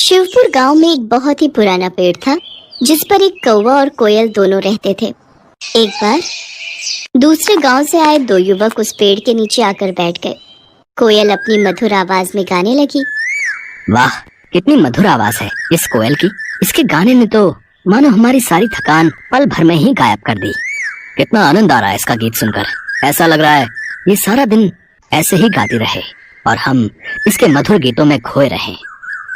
शिवपुर गांव में एक बहुत ही पुराना पेड़ था जिस पर एक कौवा और कोयल दोनों रहते थे। एक बार दूसरे गांव से आए दो युवक उस पेड़ के नीचे आकर बैठ गए। कोयल अपनी मधुर आवाज में गाने लगी। वाह, कितनी मधुर आवाज है इस कोयल की। इसके गाने ने तो मानो हमारी सारी थकान पल भर में ही गायब कर दी। कितना आनंद आ रहा है इसका गीत सुनकर। ऐसा लग रहा है ये सारा दिन ऐसे ही गाती रहे और हम इसके मधुर गीतों में खोए रहें।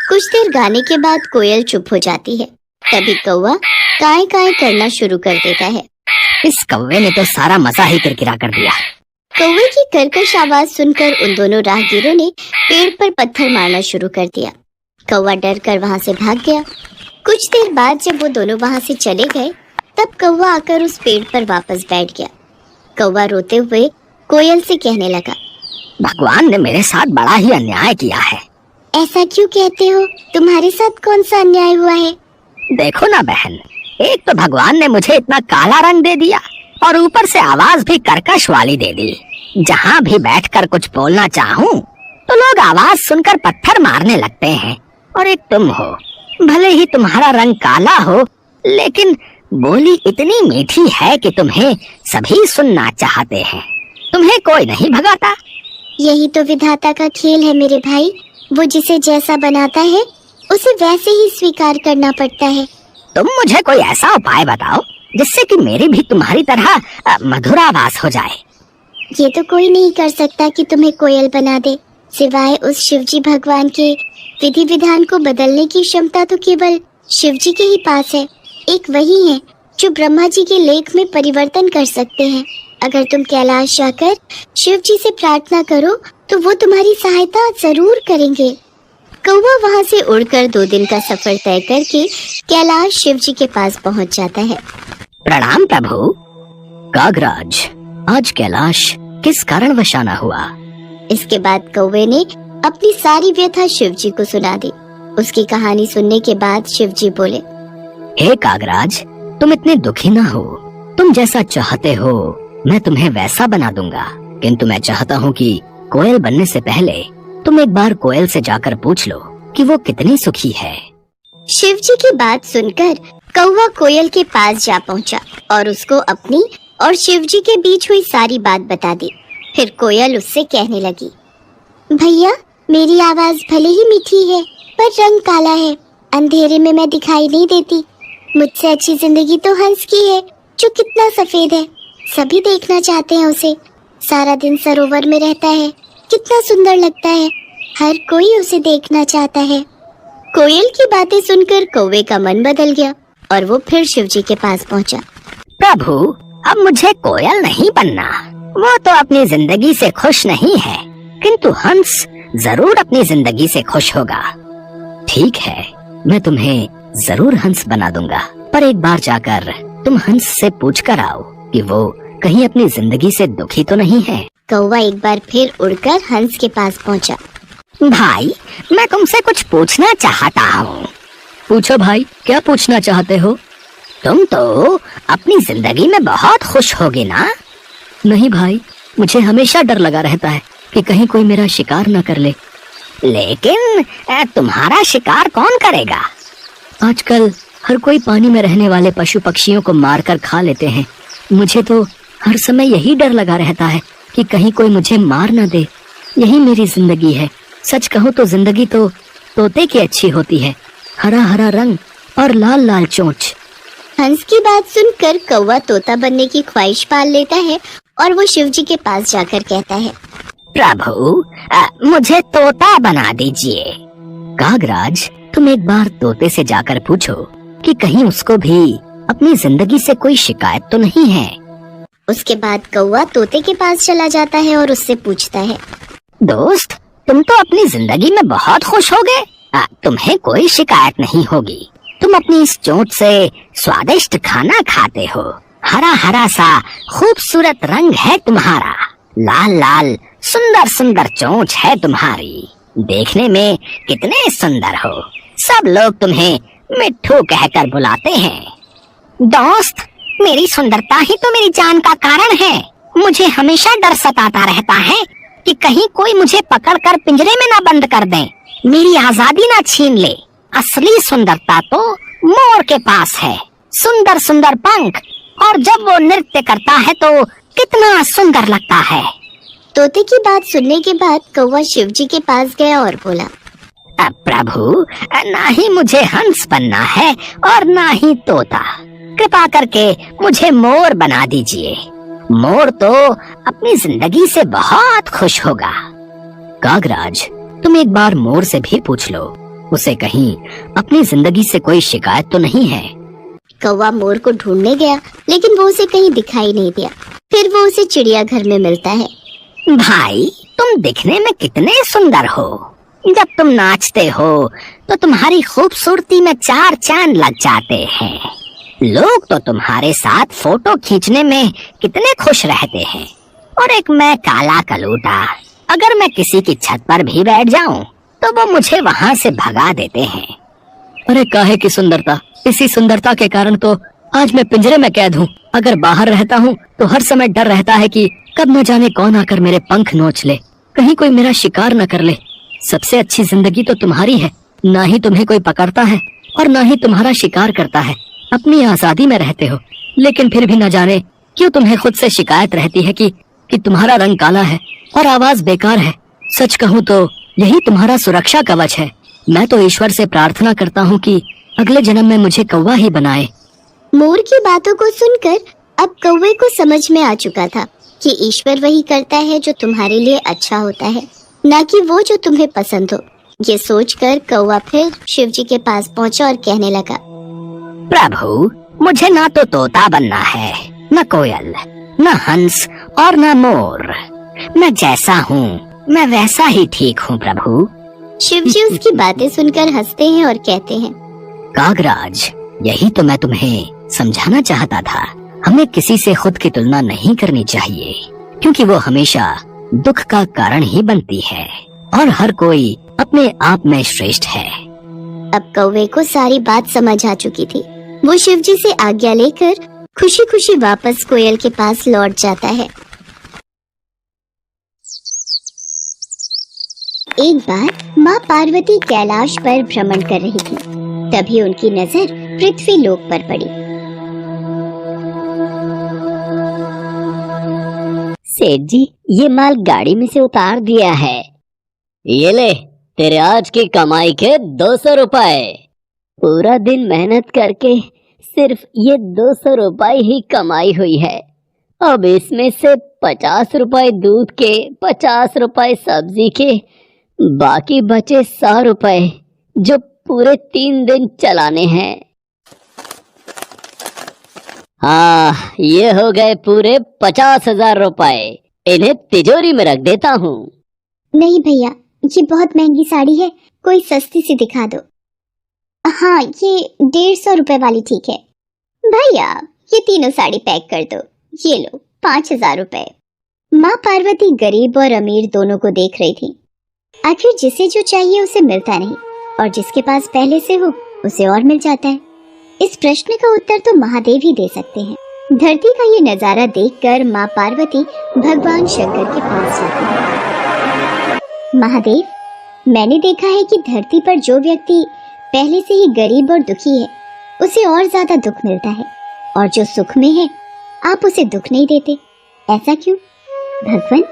कुछ देर गाने के बाद कोयल चुप हो जाती है। तभी कौवा काए काए करना शुरू कर देता है। इस कौवे ने तो सारा मजा ही किरकिरा कर दिया। कौवे की कर्कश आवाज सुनकर उन दोनों राहगीरों ने पेड़ पर पत्थर मारना शुरू कर दिया। कौवा डर कर वहाँ से भाग गया। कुछ देर बाद जब वो दोनों वहाँ से चले गए तब कौवा आकर उस पेड़ पर वापस बैठ गया। कौवा रोते हुए कोयल से कहने लगा, भगवान ने मेरे साथ बड़ा ही अन्याय किया है। ऐसा क्यों कहते हो? तुम्हारे साथ कौन सा अन्याय हुआ है? देखो ना बहन, एक तो भगवान ने मुझे इतना काला रंग दे दिया और ऊपर से आवाज भी कर्कश वाली दे दी। जहाँ भी बैठकर कुछ बोलना चाहूँ तो लोग आवाज सुनकर पत्थर मारने लगते हैं। और एक तुम हो, भले ही तुम्हारा रंग काला हो लेकिन बोली इतनी मीठी है कि तुम्हें सभी सुनना चाहते हैं। तुम्हें कोई नहीं भगाता। यही तो विधाता का खेल है मेरे भाई। वो जिसे जैसा बनाता है उसे वैसे ही स्वीकार करना पड़ता है। तुम मुझे कोई ऐसा उपाय बताओ जिससे कि मेरी भी तुम्हारी तरह मधुर आवाज हो जाए। ये तो कोई नहीं कर सकता कि तुम्हें कोयल बना दे, सिवाय उस शिवजी भगवान के। विधि विधान को बदलने की क्षमता तो केवल शिवजी के ही पास है। एक वही है जो ब्रह्मा जी के लेख में परिवर्तन कर सकते हैं। अगर तुम कैलाश जाकर शिव जी से प्रार्थना करो तो वो तुम्हारी सहायता जरूर करेंगे। कौवा वहाँ से उड़कर 2 दिन का सफर तय करके कैलाश शिव जी के पास पहुँच जाता है। प्रणाम प्रभु। कागराज, आज कैलाश किस कारण वशाना हुआ? इसके बाद कौवे ने अपनी सारी व्यथा शिव जी को सुना दी। उसकी कहानी सुनने के बाद शिव जी बोले, हे कागराज, तुम इतने दुखी ना हो। तुम जैसा चाहते हो मैं तुम्हें वैसा बना दूंगा, किंतु मैं चाहता हूँ कि कोयल बनने से पहले तुम एक बार कोयल से जाकर पूछ लो कि वो कितनी सुखी है। शिव जी की बात सुनकर कौवा कोयल के पास जा पहुँचा और उसको अपनी और शिव जी के बीच हुई सारी बात बता दी। फिर कोयल उससे कहने लगी, भैया, मेरी आवाज भले ही मीठी है पर रंग काला है। अंधेरे में मैं दिखाई नहीं देती। मुझसे अच्छी जिंदगी तो हंस की है जो कितना सफेद है। सभी देखना चाहते हैं उसे। सारा दिन सरोवर में रहता है, कितना सुंदर लगता है। हर कोई उसे देखना चाहता है। कोयल की बातें सुनकर कौवे का मन बदल गया और वो फिर शिव जी के पास पहुंचा। प्रभु, अब मुझे कोयल नहीं बनना। वो तो अपनी जिंदगी से खुश नहीं है, किंतु हंस जरूर अपनी जिंदगी से खुश होगा। ठीक है, मैं तुम्हें जरूर हंस बना दूंगा, पर एक बार जाकर तुम हंस से पूछ कर आओ कि वो कहीं अपनी जिंदगी से दुखी तो नहीं है। कौवा एक बार फिर उड़कर हंस के पास पहुंचा। भाई, मैं तुमसे कुछ पूछना चाहता हूँ। पूछो भाई, क्या पूछना चाहते हो? तुम तो अपनी जिंदगी में बहुत खुश होगे ना? नहीं भाई, मुझे हमेशा डर लगा रहता है कि कहीं कोई मेरा शिकार न कर ले। लेकिन तुम्हारा शिकार कौन करेगा? आजकल हर कोई पानी में रहने वाले पशु पक्षियों को मारकर खा लेते हैं। मुझे तो हर समय यही डर लगा रहता है कि कहीं कोई मुझे मार न दे। यही मेरी जिंदगी है। सच कहूँ तो जिंदगी तो तोते की अच्छी होती है, हरा हरा रंग और लाल लाल चोंच। हंस की बात सुनकर कौवा तोता बनने की ख्वाहिश पाल लेता है और वो शिव जी के पास जाकर कहता है, प्रभु, मुझे तोता बना दीजिए। कागराज, तुम एक बार तोते से जाकर पूछो कि कहीं उसको भी अपनी जिंदगी से कोई शिकायत तो नहीं है। उसके बाद कौवा तोते के पास चला जाता है और उससे पूछता है, दोस्त, तुम तो अपनी जिंदगी में बहुत खुश होगे। तुम्हें कोई शिकायत नहीं होगी। तुम अपनी इस चोंच से स्वादिष्ट खाना खाते हो। हरा हरा सा खूबसूरत रंग है तुम्हारा। लाल लाल सुंदर सुंदर चोंच है तुम्हारी। देखने में कितने सुंदर हो। सब लोग तुम्हें मिट्ठू कहकर बुलाते हैं। दोस्त, मेरी सुंदरता ही तो मेरी जान का कारण है। मुझे हमेशा डर सताता रहता है कि कहीं कोई मुझे पकड़कर पिंजरे में ना बंद कर दे, मेरी आजादी ना छीन ले। असली सुंदरता तो मोर के पास है। सुंदर सुंदर पंख, और जब वो नृत्य करता है तो कितना सुंदर लगता है। तोते की बात सुनने के बाद कौवा शिव जी के पास गया और बोला, अब प्रभु, ना ही मुझे हंस बनना है और ना ही तोता। कृपा करके मुझे मोर बना दीजिए। मोर तो अपनी जिंदगी से बहुत खुश होगा। कागराज, तुम एक बार मोर से भी पूछ लो, उसे कहीं अपनी जिंदगी से कोई शिकायत तो नहीं है। कौवा मोर को ढूंढने गया, लेकिन वो उसे कहीं दिखाई नहीं दिया। फिर वो उसे चिड़ियाघर में मिलता है। भाई, तुम दिखने में कितने सुंदर हो। जब तुम नाचते हो तो तुम्हारी खूबसूरती में चार चांद लग जाते हैं। लोग तो तुम्हारे साथ फोटो खींचने में कितने खुश रहते हैं। और एक मैं काला कलूटा, अगर मैं किसी की छत पर भी बैठ जाऊं तो वो मुझे वहां से भगा देते हैं। अरे काहे की सुंदरता, इसी सुंदरता के कारण तो आज मैं पिंजरे में कैद हूँ। अगर बाहर रहता हूँ तो हर समय डर रहता है कि कब न जाने कौन आकर मेरे पंख नोच ले, कहीं कोई मेरा शिकार न कर ले। सबसे अच्छी जिंदगी तो तुम्हारी है, ना ही तुम्हें कोई पकड़ता है और ना ही तुम्हारा शिकार करता है। अपनी आजादी में रहते हो, लेकिन फिर भी न जाने क्यों तुम्हें खुद से शिकायत रहती है कि तुम्हारा रंग काला है और आवाज बेकार है। सच कहूँ तो यही तुम्हारा सुरक्षा कवच है। मैं तो ईश्वर से प्रार्थना करता हूँ कि अगले जन्म में मुझे कौवा ही बनाए। मोर की बातों को सुनकर अब कौवे को समझ में आ चुका था कि ईश्वर वही करता है जो तुम्हारे लिए अच्छा होता है, ना कि वो जो तुम्हें पसंद हो। ये सोचकर कौवा फिर शिव जी के पास पहुंचा और कहने लगा, प्रभु, मुझे ना तो तोता बनना है, न कोयल, न हंस और न मोर। मैं जैसा हूँ मैं वैसा ही ठीक हूँ प्रभु। शिव जी उसकी बातें सुनकर हंसते हैं और कहते हैं, कागराज, यही तो मैं तुम्हें समझाना चाहता था। हमें किसी से खुद की तुलना नहीं करनी चाहिए, क्योंकि वो हमेशा दुख का कारण ही बनती है और हर कोई अपने आप में श्रेष्ठ है। अब कौवे को सारी बात समझ आ चुकी थी। वो शिव जी से आज्ञा लेकर खुशी खुशी वापस कोयल के पास लौट जाता है। एक बार माँ पार्वती कैलाश पर भ्रमण कर रही थी। तभी उनकी नजर पृथ्वी लोक पर पड़ी। सेठ जी, ये माल गाड़ी में से उतार दिया है। ये ले, तेरे आज की कमाई के 200 रुपए। पूरा दिन मेहनत करके सिर्फ ये 200 रुपए ही कमाई हुई है। अब इसमें से 50 रुपए दूध के, 50 रुपए सब्जी के, बाकी बचे 100 रुपए जो पूरे 3 दिन चलाने हैं। हाँ, ये हो गए पूरे 50,000 रुपए। इन्हें तिजोरी में रख देता हूँ। नहीं भैया, ये बहुत महंगी साड़ी है, कोई सस्ती सी दिखा दो। हाँ, ये 150 रुपए वाली ठीक है। भैया, ये तीनों साड़ी पैक कर दो। ये लो 5,000 रुपए। माँ पार्वती गरीब और अमीर दोनों को देख रही थी। आखिर जिसे जो चाहिए उसे मिलता नहीं, और जिसके पास पहले से हो उसे और मिल जाता है। इस प्रश्न का उत्तर तो महादेव ही दे सकते हैं। धरती का ये नजारा देखकर माँ पार्वती भगवान शंकर के पास जाती है। महादेव, मैंने देखा है कि धरती पर जो व्यक्ति पहले से ही गरीब और दुखी है उसे और ज्यादा दुख मिलता है, और जो सुख में है आप उसे दुख नहीं देते। ऐसा क्यों? भगवान,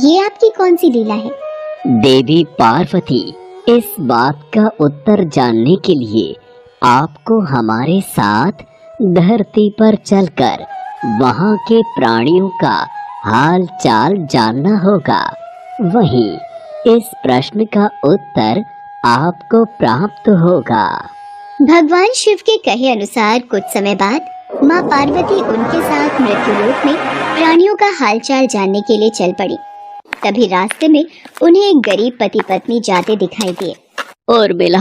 ये आपकी कौन सी लीला है? देवी पार्वती, इस बात का उत्तर जानने के लिए आपको हमारे साथ धरती पर चलकर वहाँ के प्राणियों का हाल चाल जानना होगा। वहीं इस प्रश्न का उत्तर आपको प्राप्त होगा। भगवान शिव के कहे अनुसार कुछ समय बाद माँ पार्वती उनके साथ मृत्युलोक में प्राणियों का हालचाल जानने के लिए चल पड़ी। तभी रास्ते में उन्हें एक गरीब पति पत्नी जाते दिखाई दिए। और मिला,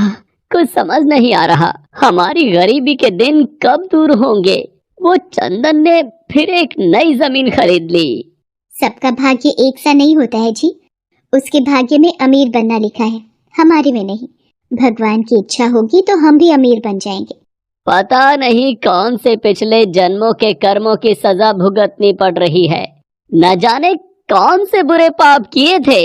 कुछ समझ नहीं आ रहा, हमारी गरीबी के दिन कब दूर होंगे। वो चंदन ने फिर एक नई जमीन खरीद ली। सबका भाग्य एक सा नहीं होता है जी। उसके भाग्य में अमीर बनना लिखा है, हमारे में नहीं। भगवान की इच्छा होगी तो हम भी अमीर बन जाएंगे। पता नहीं कौन से पिछले जन्मों के कर्मों की सजा भुगतनी पड़ रही है। न जाने कौन से बुरे पाप किए थे।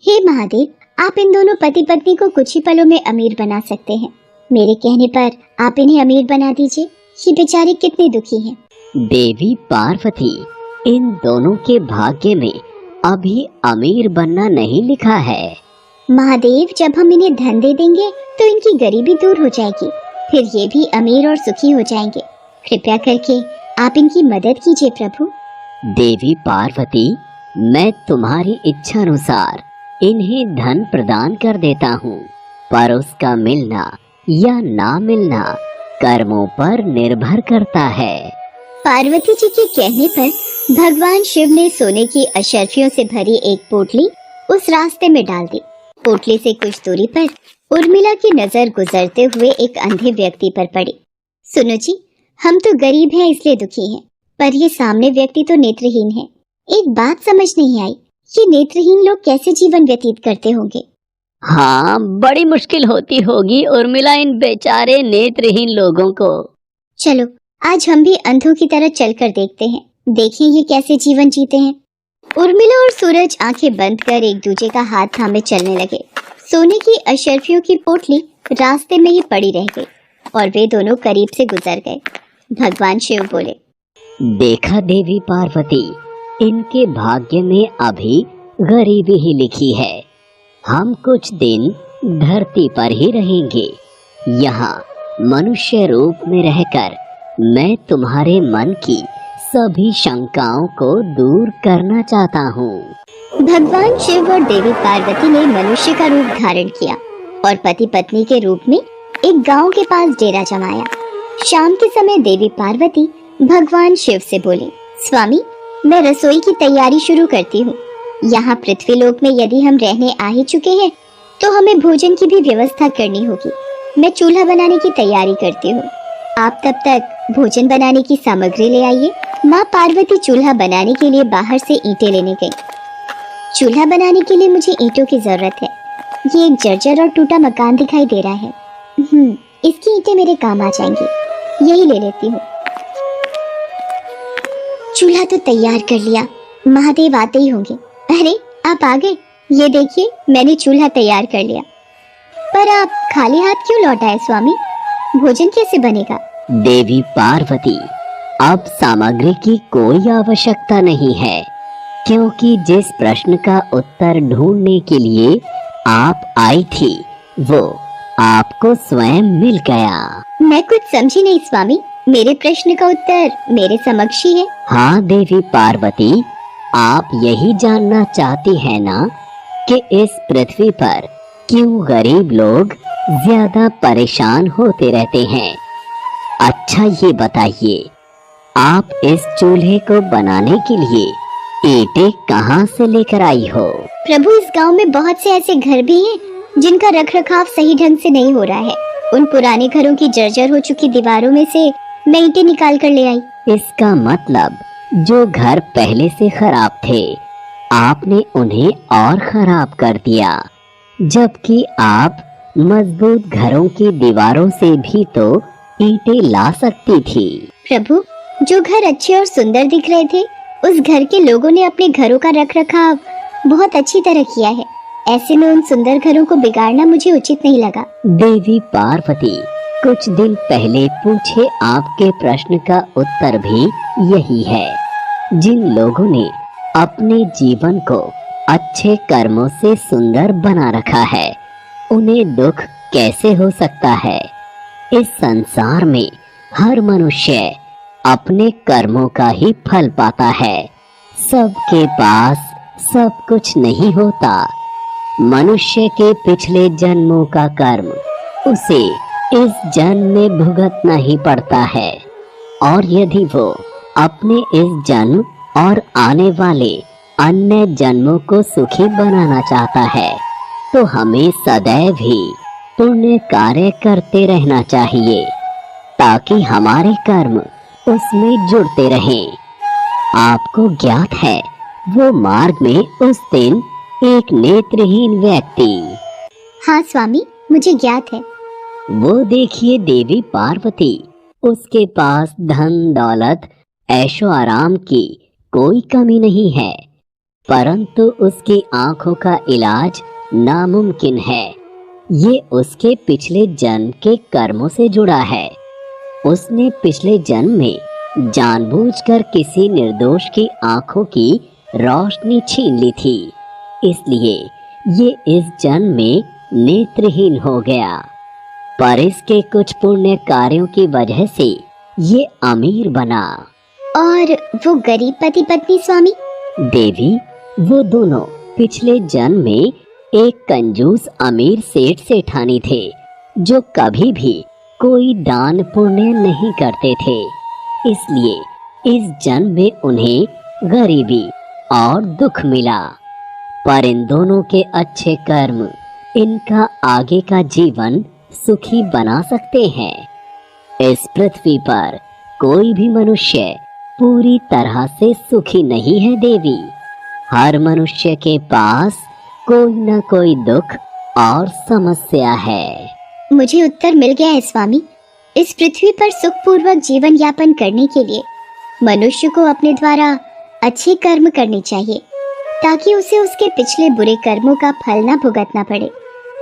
हे महादेव, आप इन दोनों पति पत्नी को कुछ ही पलों में अमीर बना सकते हैं। मेरे कहने पर आप इन्हें अमीर बना दीजिए। ये बेचारे कितने दुखी हैं। देवी पार्वती, इन दोनों के भाग्य में अभी अमीर बनना नहीं लिखा है। महादेव, जब हम इन्हें धन दे देंगे तो इनकी गरीबी दूर हो जाएगी, फिर ये भी अमीर और सुखी हो जाएंगे। कृपया करके आप इनकी मदद कीजिए प्रभु। देवी पार्वती, मैं तुम्हारी इच्छा अनुसार इन्हें धन प्रदान कर देता हूँ, पर उसका मिलना या ना मिलना कर्मों पर निर्भर करता है। पार्वती जी के कहने पर भगवान शिव ने सोने की अशर्फियों से भरी एक पोटली उस रास्ते में डाल दी। पोटली से कुछ दूरी पर उर्मिला की नजर गुजरते हुए एक अंधे व्यक्ति पर पड़ी। सुनो जी, हम तो गरीब हैं इसलिए दुखी हैं, पर ये सामने व्यक्ति तो नेत्रहीन है। एक बात समझ नहीं आई, ये नेत्रहीन लोग कैसे जीवन व्यतीत करते होंगे? हाँ, बड़ी मुश्किल होती होगी उर्मिला इन बेचारे नेत्रहीन लोगों को। चलो आज हम भी अंधों की तरह चलकर देखते हैं, देखें ये कैसे जीवन जीते हैं। उर्मिला और सूरज आंखें बंद कर एक दूसरे का हाथ थामे चलने लगे। सोने की अशर्फियों की पोटली रास्ते में ही पड़ी रह गई और वे दोनों करीब से गुजर गए। भगवान शिव बोले, देखा देवी पार्वती, इनके भाग्य में अभी गरीबी ही लिखी है। हम कुछ दिन धरती पर ही रहेंगे। यहाँ मनुष्य रूप में रहकर मैं तुम्हारे मन की सभी शंकाओं को दूर करना चाहता हूँ। भगवान शिव और देवी पार्वती ने मनुष्य का रूप धारण किया और पति पत्नी के रूप में एक गांव के पास डेरा जमाया। शाम के समय देवी पार्वती भगवान शिव से बोली, स्वामी, मैं रसोई की तैयारी शुरू करती हूँ। यहाँ पृथ्वीलोक में यदि हम रहने आ ही चुके हैं तो हमें भोजन की भी व्यवस्था करनी होगी। मैं चूल्हा बनाने की तैयारी करती हूँ, आप तब तक भोजन बनाने की सामग्री ले आइए। माँ पार्वती चूल्हा बनाने के लिए बाहर से ईंटें लेने गई। चूल्हा बनाने के लिए मुझे ईंटों की जरूरत है। ये एक जर्जर और टूटा मकान दिखाई दे रहा है। इसकी ईंटें मेरे काम आ जाएंगी, यही ले लेती हूँ। चूल्हा तो तैयार कर लिया, महादेव आते ही होंगे। अरे आप आ गए, ये देखिए मैंने चूल्हा तैयार कर लिया। पर आप खाली हाथ क्यों लौट आए स्वामी? भोजन कैसे बनेगा? देवी पार्वती, अब सामग्री की कोई आवश्यकता नहीं है, क्योंकि जिस प्रश्न का उत्तर ढूंढने के लिए आप आई थी वो आपको स्वयं मिल गया। मैं कुछ समझी नहीं स्वामी, मेरे प्रश्न का उत्तर मेरे समक्ष ही है। हाँ देवी पार्वती, आप यही जानना चाहती हैं ना कि इस पृथ्वी पर क्यों गरीब लोग ज्यादा परेशान होते रहते हैं। अच्छा ये बताइए, आप इस चूल्हे को बनाने के लिए ईंटें कहाँ से लेकर आई हो? प्रभु, इस गांव में बहुत से ऐसे घर भी हैं जिनका रखरखाव सही ढंग से नहीं हो रहा है। उन पुराने घरों की जर्जर हो चुकी दीवारों में से मैं ईंटें निकाल कर ले आई। इसका मतलब जो घर पहले से खराब थे आपने उन्हें और खराब कर दिया, जबकि आप मजबूत घरों की दीवारों से भी तो ईंटें ला सकती थी। प्रभु, जो घर अच्छे और सुंदर दिख रहे थे उस घर के लोगों ने अपने घरों का रखरखाव बहुत अच्छी तरह किया है। ऐसे में उन सुंदर घरों को बिगाड़ना मुझे उचित नहीं लगा। देवी पार्वती, कुछ दिन पहले पूछे आपके प्रश्न का उत्तर भी यही है। जिन लोगों ने अपने जीवन को अच्छे कर्मों से सुंदर बना रखा है उन्हें दुख कैसे हो सकता है? इस संसार में हर मनुष्य अपने कर्मों का ही फल पाता है। सबके पास सब कुछ नहीं होता। मनुष्य के पिछले जन्मों का कर्म उसे इस जन्म में भुगतना ही पड़ता है, और यदि वो अपने इस जन्म और आने वाले अन्य जन्मों को सुखी बनाना चाहता है तो हमें सदैव ही पुण्य कार्य करते रहना चाहिए ताकि हमारे कर्म उसमें जुड़ते रहें। आपको ज्ञात है वो मार्ग में उस दिन एक नेत्रहीन व्यक्ति। हाँ स्वामी, मुझे ज्ञात है। वो देखिए देवी पार्वती, उसके पास धन दौलत ऐशो आराम की कोई कमी नहीं है, परंतु उसकी आंखों का इलाज नामुमकिन है। ये उसके पिछले जन्म के कर्मों से जुड़ा है। उसने पिछले जन्म में जानबूझकर किसी निर्दोष की आंखों की रोशनी छीन ली थी, इसलिए ये इस जन्म में नेत्रहीन हो गया। पर इसके कुछ पुण्य कार्यों की वजह से ये अमीर बना। और वो गरीब पति पत्नी स्वामी? देवी, वो दोनों पिछले जन्म में एक कंजूस अमीर सेठ सेठानी थे, जो कभी भी कोई दान पुण्य नहीं करते थे। इसलिए इस जन्म में उन्हें गरीबी और दुख मिला। पर इन दोनों के अच्छे कर्म इनका आगे का जीवन सुखी बना सकते हैं। इस पृथ्वी पर कोई भी मनुष्य पूरी तरह से सुखी नहीं है देवी। हर मनुष्य के पास कोई न कोई दुख और समस्या है। मुझे उत्तर मिल गया है स्वामी। इस पृथ्वी पर सुखपूर्वक जीवन यापन करने के लिए मनुष्य को अपने द्वारा अच्छे कर्म करने चाहिए, ताकि उसे उसके पिछले बुरे कर्मों का फल न भुगतना पड़े,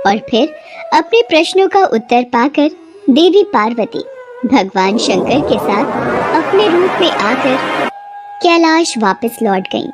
और फिर अपने प्रश्नों का उत्तर पाकर देवी पार्वती भगवान शंकर के साथ अपने रूप में आकर कैलाश वापस लौट गईं।